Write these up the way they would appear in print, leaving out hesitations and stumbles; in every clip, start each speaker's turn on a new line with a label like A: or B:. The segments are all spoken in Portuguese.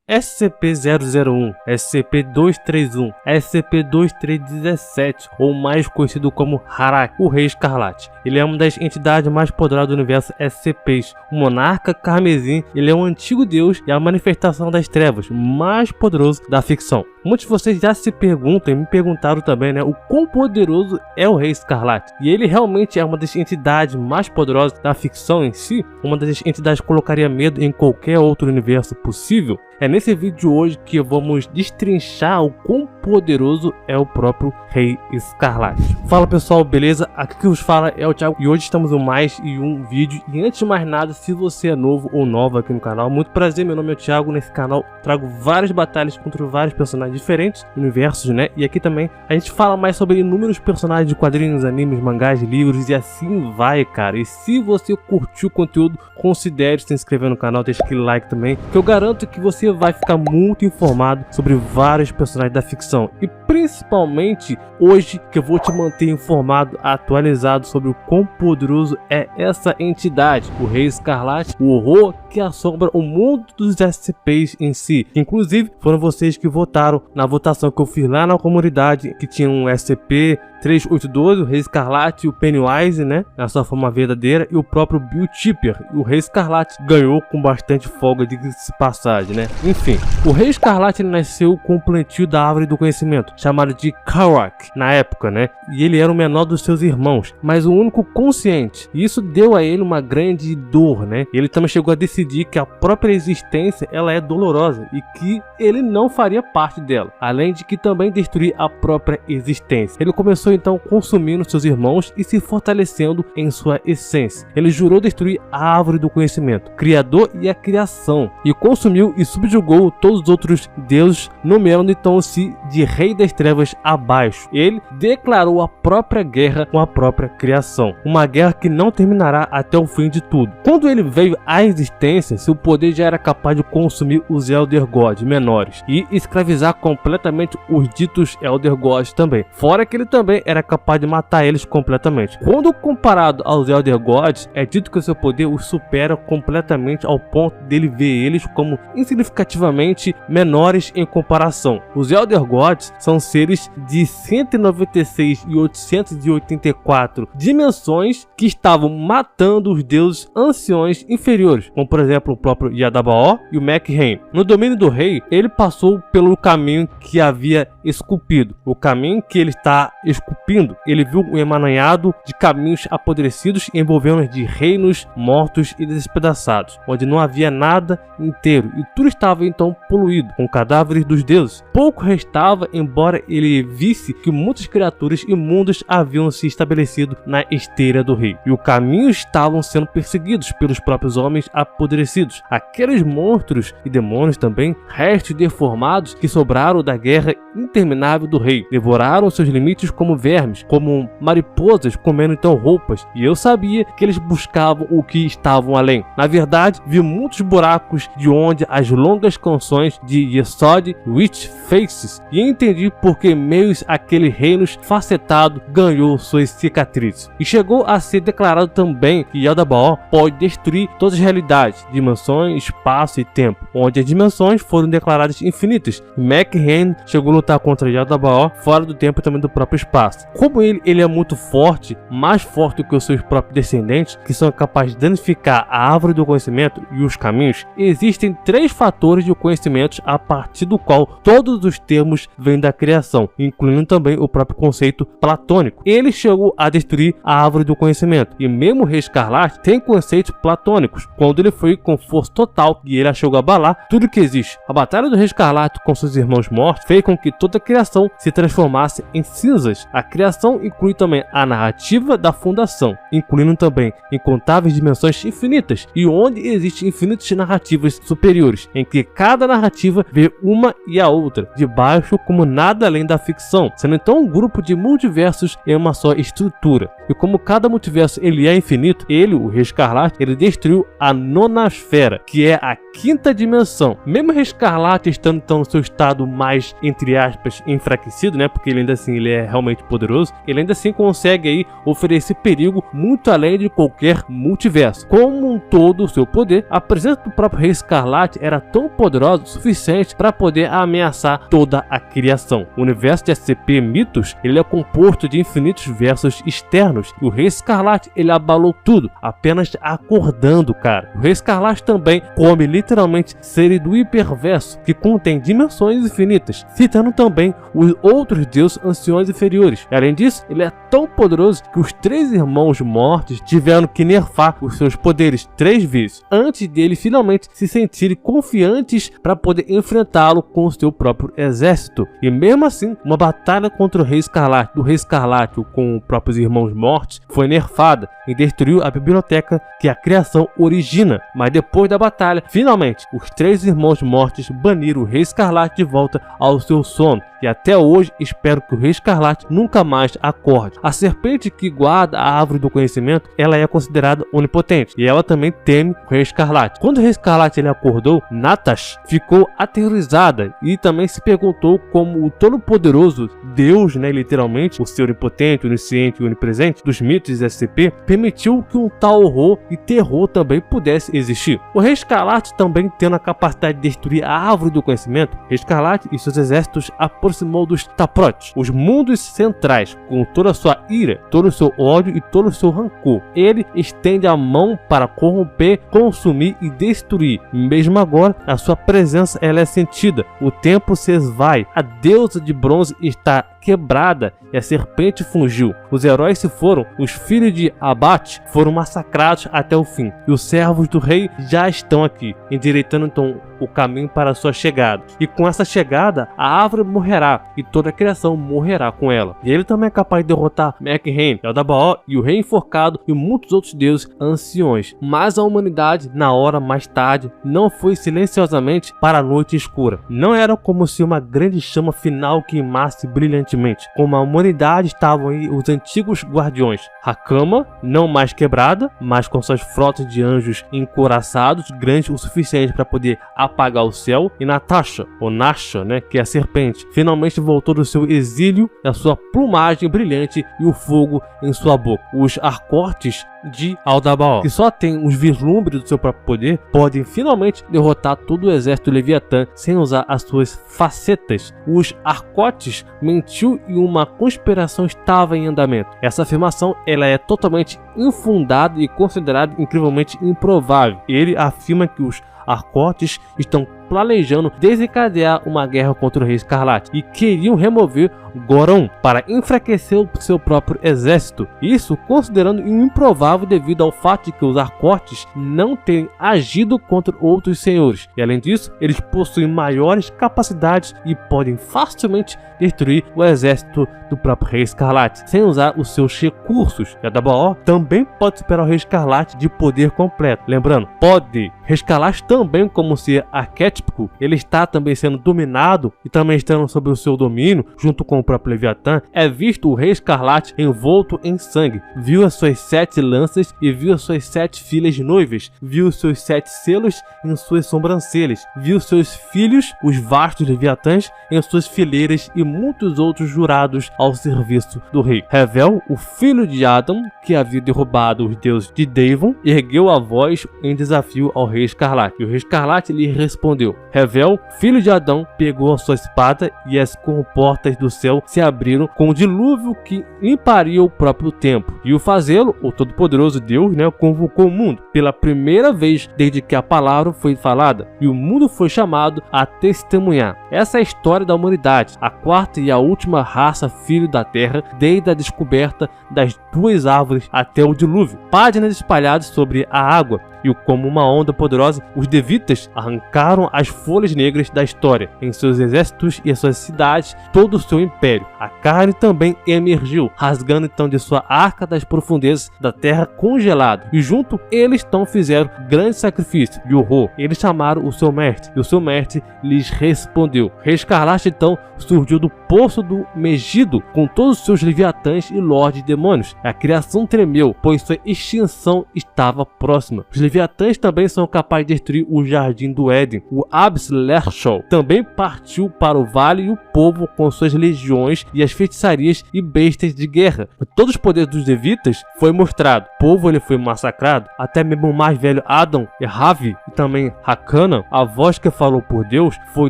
A: SCP-001, SCP-231, SCP-2317, ou mais conhecido como Harak, o Rei Escarlate. Ele é uma das entidades mais poderosas do universo SCPs. O Monarca Carmesim, ele é um antigo deus e a manifestação das trevas mais poderoso da ficção. Muitos de vocês já se perguntam e me perguntaram também, né, o quão poderoso é o Rei Escarlate. E ele realmente é uma das entidades mais poderosas da ficção em si, uma das entidades que colocaria medo em qualquer outro universo possível. É nesse vídeo de hoje que vamos destrinchar o quão poderoso é o próprio Rei Escarlate. Fala pessoal, beleza? Aqui que vos fala é o Thiago e hoje estamos em mais um vídeo. E antes de mais nada, se você é novo ou nova aqui no canal, muito prazer, meu nome é o Thiago. Nesse canal trago várias batalhas contra vários personagens diferentes, universos, né? E aqui também a gente fala mais sobre inúmeros personagens de quadrinhos, animes, mangás, livros e assim vai, cara. E se você curtiu o conteúdo, considere se inscrever no canal, deixa aquele like também, que eu garanto que você vai ficar muito informado sobre vários personagens da ficção e principalmente hoje que eu vou te manter informado, atualizado sobre o quão poderoso é essa entidade, o Rei Escarlate, o horror que assombra o mundo dos SCPs em si. Inclusive foram vocês que votaram na votação que eu fiz lá na comunidade, que tinha um SCP-3812, o Rei Escarlate e o Pennywise, né, na sua forma verdadeira, e o próprio Bill Tipper. O Rei Escarlate ganhou com bastante folga de passagem, né. Enfim, o Rei Escarlate nasceu com o plantio da árvore do conhecimento, chamado de Karak na época, né, e ele era o menor dos seus irmãos, mas o único consciente, e isso deu a ele uma grande dor, né. Ele também chegou a decidir que a própria existência ela é dolorosa e que ele não faria parte dela, além de que também destruir a própria existência. Ele começou então consumindo seus irmãos e se fortalecendo em sua essência. Ele jurou destruir a árvore do conhecimento, criador e a criação, e consumiu e subjugou todos os outros deuses, nomeando então-se de Rei das Trevas abaixo. Ele declarou a própria guerra com a própria criação, uma guerra que não terminará até o fim de tudo. Quando ele veio à existência, seu poder já era capaz de consumir os Elder Gods menores e escravizar completamente os ditos Elder Gods também, fora que ele também era capaz de matar eles completamente. Quando comparado aos Elder Gods, é dito que o seu poder os supera completamente ao ponto dele ver eles como insignificativamente menores em comparação. Os Elder Gods são seres de 196.884 dimensões que estavam matando os deuses anciões inferiores, como por exemplo o próprio Yadabaoth e o Mekhen. No domínio do rei, ele passou pelo caminho que havia esculpido, o caminho que ele está esculpindo. Ele viu um emaranhado de caminhos apodrecidos envolvendo de reinos mortos e despedaçados, onde não havia nada inteiro e tudo estava então poluído com cadáveres dos deuses. Pouco restava, embora ele visse que muitas criaturas imundas haviam se estabelecido na esteira do rei e o caminho estavam sendo perseguidos pelos próprios homens apodrecidos. Aqueles monstros e demônios também, restos deformados que sobraram da guerra interminável do rei, devoraram seus limites como vermes, como mariposas comendo então roupas, e eu sabia que eles buscavam o que estavam além. Na verdade, vi muitos buracos de onde as longas canções de Yesod Witch Faces, e entendi por que meios aquele reino facetado ganhou suas cicatrizes. E chegou a ser declarado também que Yadabaoth pode destruir todas as realidades, dimensões, espaço e tempo, onde as dimensões foram declaradas infinitas. Mekhen chegou a lutar contra Yadabaoth fora do tempo e também do próprio espaço. Como ele é muito forte, mais forte do que os seus próprios descendentes, que são capazes de danificar a árvore do conhecimento e os caminhos, existem três fatores de conhecimento a partir do qual todos os termos vêm da criação, incluindo também o próprio conceito platônico. Ele chegou a destruir a árvore do conhecimento, e mesmo o Rei Escarlate tem conceitos platônicos, quando ele foi com força total e ele chegou a abalar tudo que existe. A batalha do Rei Escarlate com seus irmãos mortos fez com que toda a criação se transformasse em cinzas. A criação inclui também a narrativa da fundação, incluindo também incontáveis dimensões infinitas, e onde existem infinitas narrativas superiores, em que cada narrativa vê uma e a outra, de baixo como nada além da ficção, sendo então um grupo de multiversos em uma só estrutura. E como cada multiverso ele é infinito, ele, o Rei Escarlate, ele destruiu a 9ª Ionosfera, que é a quinta dimensão. Mesmo o Rei Escarlate estando então no seu estado mais, entre aspas, enfraquecido, né? Porque ele ainda assim ele é realmente poderoso, ele ainda assim consegue aí oferecer perigo muito além de qualquer multiverso. Como um todo, o seu poder, a presença do próprio Rei Escarlate era tão poderosa o suficiente para poder ameaçar toda a criação. O universo de SCP Mythos, ele é composto de infinitos versos externos, e o Rei Escarlate ele abalou tudo, apenas acordando, cara. O Rei Escarlate também come literalmente seres do hiperverso, que contém dimensões infinitas, citando também os outros deuses anciões inferiores. E, além disso, ele é tão poderoso que os 3 irmãos mortos tiveram que nerfar os seus poderes 3 vezes, antes dele finalmente se sentirem confiantes para poder enfrentá-lo com o seu próprio exército. E mesmo assim, uma batalha contra o Rei Escarlate, do Rei Escarlate com os próprios irmãos mortos, foi nerfada e destruiu a biblioteca que a criação origina. Mas depois da batalha, finalmente, os 3 irmãos mortos baniram o Rei Escarlate de volta ao seu sono. E até hoje espero que o Rei Escarlate nunca mais acorde. A serpente que guarda a árvore do conhecimento, ela é considerada onipotente, e ela também teme o Rei Escarlate. Quando o Rei Escarlate ele acordou, Natasha ficou aterrorizada e também se perguntou como o todo-poderoso Deus, né, literalmente, o ser onipotente, onisciente e onipresente dos mitos de SCP, permitiu que um tal horror e terror também pudesse existir. O Rei Escarlate também tendo a capacidade de destruir a árvore do conhecimento, o Rei Escarlate e seus exércitos aproximou dos Taprotes, os mundos centrais, com toda a sua ira, todo o seu ódio e todo o seu rancor. Ele estende a mão para corromper, consumir e destruir. Mesmo agora, a sua presença ela é sentida. O tempo se esvai, a deusa de bronze está quebrada e a serpente fungiu. Os heróis se foram, os filhos de Abate foram massacrados até o fim, e os servos do rei já estão aqui, endireitando então o caminho para a sua chegada. E com essa chegada, a árvore morrerá e toda a criação morrerá com ela. E ele também é capaz de derrotar Mekhen, Eldabaoth e o Rei Enforcado e muitos outros deuses anciões. Mas a humanidade, na hora mais tarde, não foi silenciosamente para a noite escura. Não era como se uma grande chama final queimasse brilhantemente. Como a humanidade estavam aí os antigos guardiões. Hakama, não mais quebrada, mas com suas frotas de anjos encouraçados, grandes o suficiente para poder apagar o céu. E Natasha, ou Nasha, né, que é a serpente, finalmente voltou do seu exílio, a sua plumagem brilhante e o fogo em sua boca. Os Harcourts de Eldabaoth, que só tem os vislumbres do seu próprio poder, podem finalmente derrotar todo o exército Leviatã sem usar as suas facetas. Os Harcourts mentiu e uma conspiração estava em andamento. Essa afirmação ela é totalmente infundada e considerada incrivelmente improvável. Ele afirma que os Harcourts estão planejando desencadear uma guerra contra o Rei Escarlate e queriam remover Goron para enfraquecer o seu próprio exército. Isso considerando improvável devido ao fato de que os Harcourts não terem agido contra outros senhores. E além disso, eles possuem maiores capacidades e podem facilmente destruir o exército do próprio Rei Escarlate sem usar os seus recursos. Eldabaoth também pode superar o Rei Escarlate de poder completo. Lembrando, pode. Rei Escarlate também, como ser arquétipo, ele está também sendo dominado e também estando sob o seu domínio, junto com o próprio Leviatã. É visto o Rei Escarlate envolto em sangue, viu as suas 7 lanças e viu as suas 7 filhas noivas, viu os seus 7 selos em suas sobrancelhas, viu seus filhos, os vastos Leviatãs, em suas fileiras e muitos outros jurados ao serviço do rei. Revel, o filho de Adam, que havia derrubado os deuses de Devon, ergueu a voz em desafio ao Rei Escarlate. E o Rei Escarlate lhe respondeu. Revel, filho de Adão, pegou a sua espada e as comportas do céu se abriram com o dilúvio que limparia o próprio tempo. E o fazê-lo, o todo-poderoso Deus, né, convocou o mundo pela primeira vez desde que a palavra foi falada, e o mundo foi chamado a testemunhar. Essa é a história da humanidade, a quarta e a última raça filho da terra, desde a descoberta das 2 árvores até o dilúvio. Páginas espalhadas sobre a água, e como uma onda poderosa, os Devitas arrancaram as folhas negras da história, em seus exércitos e em suas cidades, todo o seu império. A carne também emergiu, rasgando então de sua arca das profundezas da terra congelada, e junto eles então fizeram grande sacrifício de horror. Eles chamaram o seu mestre, e o seu mestre lhes respondeu. Rei Escarlate então surgiu do poço do Megido, com todos os seus leviatãs e lordes demônios. A criação tremeu, pois sua extinção estava próxima. Os leviatãs também são capazes de destruir o jardim do Éden. O Abs-Lerchol também partiu para o vale e o povo com suas legiões e as feitiçarias e bestas de guerra. Todos os poderes dos levitas foi mostrado. O povo ele foi massacrado, até mesmo o mais velho Adão e Ravi e também Hakana, a voz que falou por Deus, foi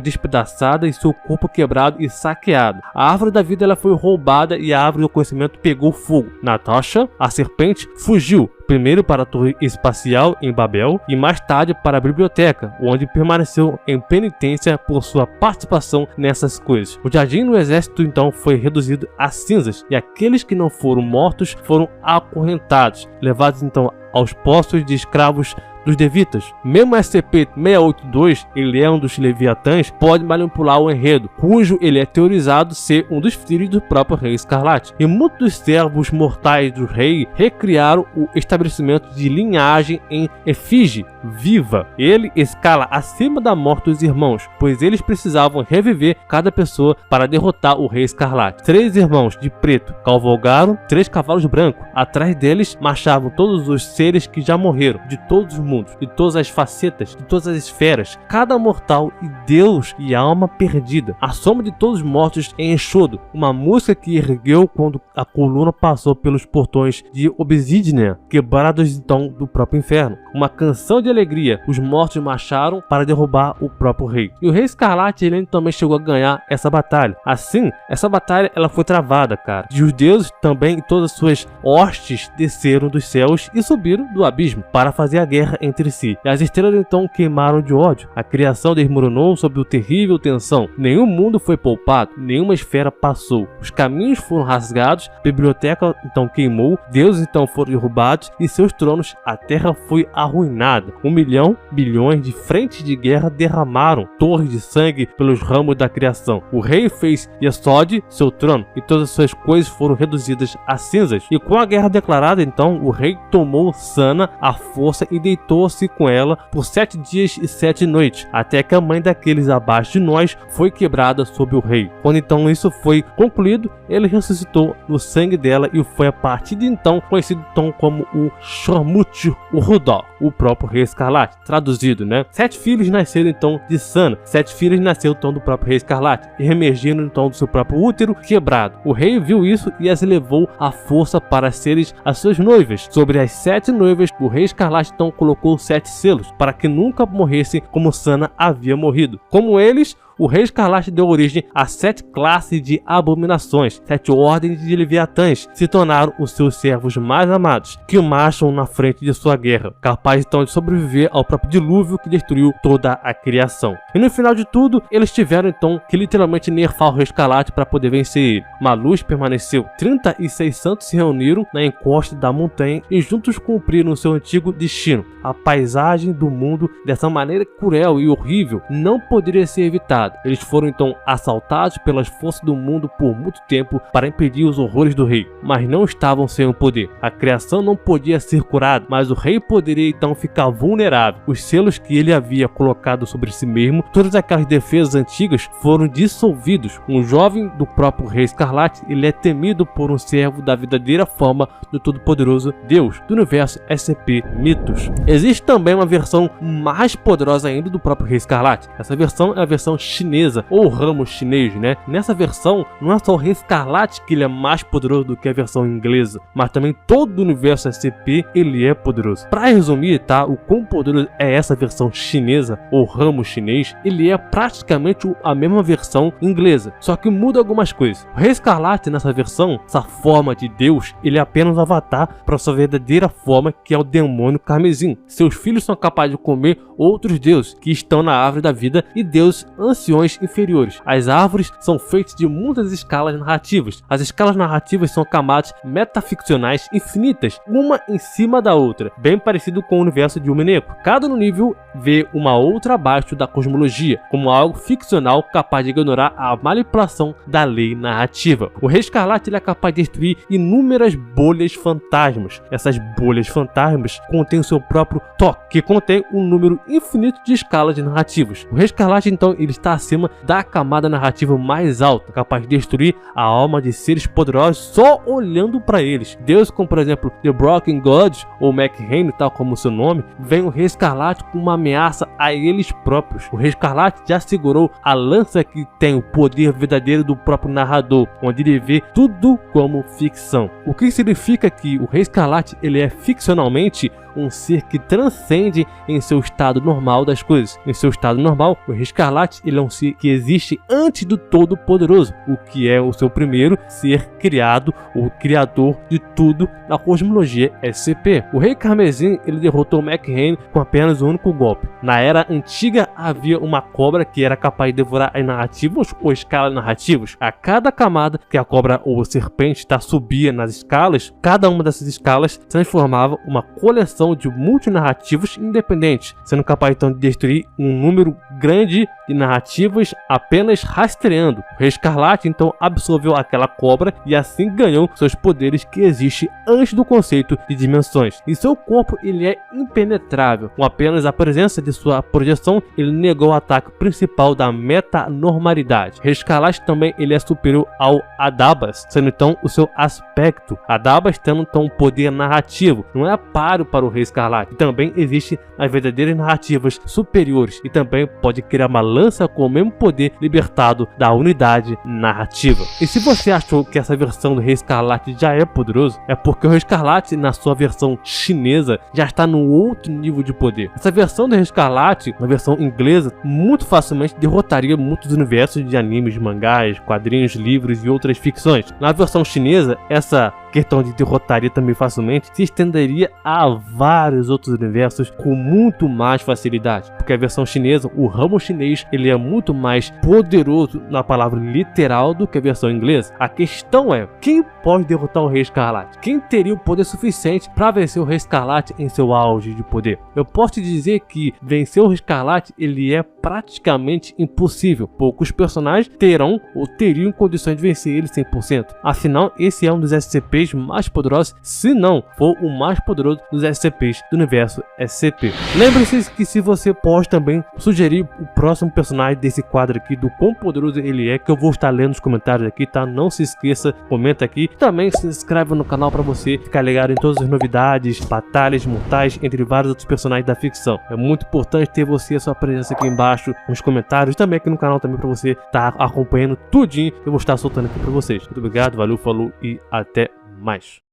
A: despedaçada e seu corpo quebrado e saqueado. A árvore da vida ela foi roubada e a árvore do conhecimento pegou fogo. Natasha, a serpente, fugiu. Primeiro para a torre espacial em Babel e mais tarde para a biblioteca, onde permaneceu em penitência por sua participação nessas coisas. O jardim do exército então foi reduzido a cinzas e aqueles que não foram mortos foram acorrentados, levados então aos postos de escravos dos levitas. Mesmo SCP-682, ele é um dos leviatãs, pode manipular o enredo, cujo ele é teorizado ser um dos filhos do próprio Rei Escarlate. E muitos dos servos mortais do rei recriaram o estabelecimento de linhagem em efígie viva. Ele escala acima da morte dos irmãos, pois eles precisavam reviver cada pessoa para derrotar o Rei Escarlate. 3 irmãos de preto cavalgaram 3 cavalos brancos. Atrás deles marchavam todos os seres que já morreram, de todos os mundos, de todas as facetas, de todas as esferas, cada mortal e Deus e alma perdida. A soma de todos os mortos em enxodo, uma música que ergueu quando a coluna passou pelos portões de Obsidian, quebrados então do próprio inferno. Uma canção de alegria, os mortos marcharam para derrubar o próprio rei. E o Rei Escarlate ele também chegou a ganhar essa batalha. Assim, essa batalha ela foi travada, cara. E os deuses também e todas as suas hostes desceram dos céus e subiram do abismo para fazer a guerra entre si. E as estrelas então queimaram de ódio. A criação desmoronou sob o terrível tensão. Nenhum mundo foi poupado, nenhuma esfera passou. Os caminhos foram rasgados, a biblioteca então queimou, deuses então foram derrubados e seus tronos, a terra foi arruinada. 1 milhão, bilhões de frentes de guerra derramaram torres de sangue pelos ramos da criação. O rei fez Yesod seu trono e todas as suas coisas foram reduzidas a cinzas. E com a guerra declarada então, o rei tomou Sana à força e deitou-se com ela por 7 dias e 7 noites, até que a mãe daqueles abaixo de nós foi quebrada sob o rei. Quando então isso foi concluído, ele ressuscitou no sangue dela e foi a partir de então conhecido então como o Shormut Urudó, o próprio Rei Escarlate, traduzido, né? 7 filhos nasceram então de Sana, 7 filhas nasceram então do próprio Rei Escarlate e reemergiram então do seu próprio útero quebrado. O rei viu isso e as levou à força para serem as suas noivas. Sobre as 7 noivas, o Rei Escarlate então colocou 7 selos para que nunca morressem como Sana havia morrido. Como eles, o Rei Escarlate deu origem a 7 classes de abominações, 7 ordens de leviatãs, se tornaram os seus servos mais amados, que marcham na frente de sua guerra, capazes então de sobreviver ao próprio dilúvio que destruiu toda a criação. E no final de tudo, eles tiveram então que literalmente nerfar o Rei Escarlate para poder vencer ele. Uma luz permaneceu. 36 santos se reuniram na encosta da montanha e juntos cumpriram seu antigo destino. A paisagem do mundo, dessa maneira cruel e horrível, não poderia ser evitada. Eles foram então assaltados pelas forças do mundo por muito tempo para impedir os horrores do rei, mas não estavam sem o poder. A criação não podia ser curada, mas o rei poderia então ficar vulnerável. Os selos que ele havia colocado sobre si mesmo, todas aquelas defesas antigas foram dissolvidos. Um jovem do próprio Rei Escarlate, ele é temido por um servo da verdadeira forma do Todo-Poderoso Deus do universo SCP Mitos. Existe também uma versão mais poderosa ainda do próprio Rei Escarlate. Essa versão é a versão chinesa, ou ramo chinês, né? Nessa versão, não é só o Rei Escarlate que ele é mais poderoso do que a versão inglesa, mas também todo o universo SCP, ele é poderoso. Para resumir, tá? O quão poderoso é essa versão chinesa, ou ramo chinês, ele é praticamente a mesma versão inglesa, só que muda algumas coisas. O Rei Escarlate, nessa versão, essa forma de Deus, ele é apenas um avatar para sua verdadeira forma, que é o demônio carmesim. Seus filhos são capazes de comer outros deuses que estão na árvore da vida e deuses anciões inferiores. As árvores são feitas de muitas escalas narrativas. As escalas narrativas são camadas metaficcionais infinitas, uma em cima da outra, bem parecido com o universo de Umeneco. Cada nível vê uma outra abaixo da cosmologia, como algo ficcional capaz de ignorar a manipulação da lei narrativa. O Rei Escarlate ele é capaz de destruir inúmeras bolhas fantasmas. Essas bolhas fantasmas contêm o seu próprio toque, que contém um número infinito de escalas narrativas. O Rei Escarlate então ele está acima da camada narrativa mais alta, capaz de destruir a alma de seres poderosos só olhando para eles. Deus, como por exemplo The Broken God ou McHane, tal como seu nome, vem o Rei Escarlate com uma ameaça a eles próprios. O Rei Escarlate já segurou a lança que tem o poder verdadeiro do próprio narrador, onde ele vê tudo como ficção. O que significa que o Rei Escarlate ele é ficcionalmente um ser que transcende em seu estado normal das coisas. Em seu estado normal, o Rei Escarlate ele é um ser que existe antes do Todo-Poderoso, o que é o seu primeiro ser criado, o criador de tudo na cosmologia SCP. O Rei Carmesim ele derrotou McHane com apenas um único golpe. Na era antiga havia uma cobra que era capaz de devorar as narrativas ou escalas narrativas. A cada camada que a cobra ou a serpente subia nas escalas, cada uma dessas escalas transformava uma coleção de multinarrativas independentes, sendo capaz então de destruir um número grande de narrativas apenas rastreando. O Rei Escarlate então absorveu aquela cobra e assim ganhou seus poderes que existem antes do conceito de dimensões. E seu corpo ele é impenetrável. Com apenas a presença de sua projeção, ele negou o ataque principal da metanormalidade. O Rei Escarlate também ele é superior ao Adabas, sendo então o seu aspecto. Adabas tendo então um poder narrativo, não é páreo para o Rei Escarlate. Também existe as verdadeiras narrativas superiores e também pode criar uma lança com o mesmo poder libertado da unidade narrativa. E se você achou que essa versão do Rei Escarlate já é poderoso, é porque o Rei Escarlate na sua versão chinesa já está num outro nível de poder. Essa versão do Rei Escarlate, na versão inglesa, muito facilmente derrotaria muitos universos de animes, mangás, quadrinhos, livros e outras ficções. Na versão chinesa, essa questão de derrotaria também facilmente se estenderia a vários outros universos com muito mais facilidade, porque a versão chinesa, o ramo chinês, ele é muito mais poderoso na palavra literal do que a versão inglesa. A questão é, quem pode derrotar o Rei Escarlate? Quem teria o poder suficiente para vencer o Rei Escarlate em seu auge de poder? Eu posso te dizer que vencer o Rei Escarlate ele é praticamente impossível. Poucos personagens terão ou teriam condições de vencer ele 100%. Afinal, esse é um dos SCPs mais poderosos, se não for o mais poderoso dos SCPs do universo SCP. Lembre-se que se você pode também sugerir o próximo personagem desse quadro aqui, do quão poderoso ele é, que eu vou estar lendo nos comentários aqui, tá? Não se esqueça, comenta aqui. Também se inscreve no canal para você ficar ligado em todas as novidades, batalhas mortais, entre vários outros personagens da ficção. É muito importante ter você, a sua presença aqui embaixo, nos comentários, também aqui no canal também para você estar acompanhando tudinho que eu vou estar soltando aqui para vocês. Muito obrigado, valeu, falou e até mais.